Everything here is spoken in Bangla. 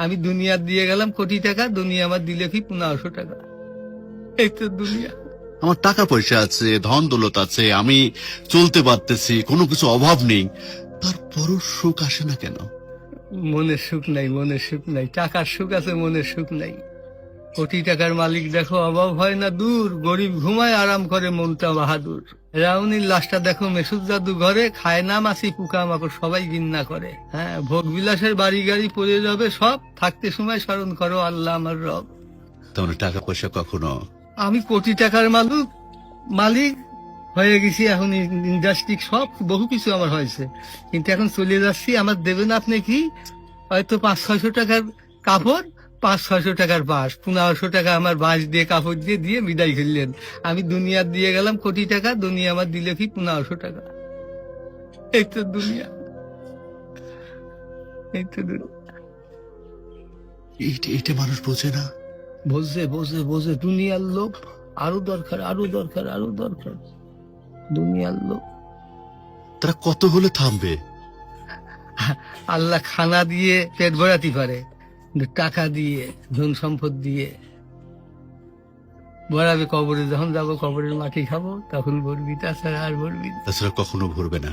আমি দুনিয়া দিয়ে গেলাম কোটি টাকা, দুনিয়া আমার দিলে কি 1500 টাকা। এই তো দুনিয়া। আমার টাকা পয়সা আছে, ধন দৌলত আছে, আমি চলতে পারতেছি, কোনো কিছু অভাব নেই, তারপরও সুখ আসে না কেন? মনের সুখ নাই, মনের সুখ নাই। টাকার সুখ আছে, মনের সুখ নাই। কোটি টাকার মালিক দেখো অভাব হয় না দূর, গরিব ঘুমায় আরাম করে মনটা বাহাদুর। রাউনির লাশটা দেখো মেসুদ জাদু ঘরে, খায় না মাছি পোকা মাকড় সবাই ঘৃণা করে। হ্যাঁ, ভোগ বিলাসের বাড়ি গাড়ি পড়ে যাবে সব, থাকতে সময় স্মরণ করো আল্লাহ আমার রব। তেমন টাকা পয়সা কখনো আমি কোটি টাকার মালিক হয়ে গেছি, এখন ইন্ডাস্ট্রি সব বহু কিছু আমার হয়েছে, কিন্তু এখন চলে যাচ্ছি। আমার দেবেন আপনি কি হয়তো 500-600 টাকার কাপড়, 500-600 টাকার বাঁশ, 1500 টাকা আমার বাঁশ দিয়ে কাপড় দিয়ে দিয়ে বিদায় করলেন। আমি দুনিয়া দিয়ে গেলাম কোটি টাকা, দুনিয়া আমার দিলে কি 1500 টাকা। এই তো দুনিয়া, এই তো দুনিয়া। এটা মানুষ বোঝে না। বোঝে বোঝে বোঝে, দুনিয়ার লোভ আরো দরকার, আরো দরকার, আরো দরকার, দুনিয়ার লোভ। তারা কত হলে থামবে? আল্লাহ খানা দিয়ে পেট ভরাতে পারে, কিন্তু টাকা দিয়ে, ধন সম্পদ দিয়ে ভরাবে কবরে। যখন যাবো কবরের মাটি খাবো তখন ভরবি, তাছাড়া আর ভরবি না। তাছাড়া কখনো ভরবে না।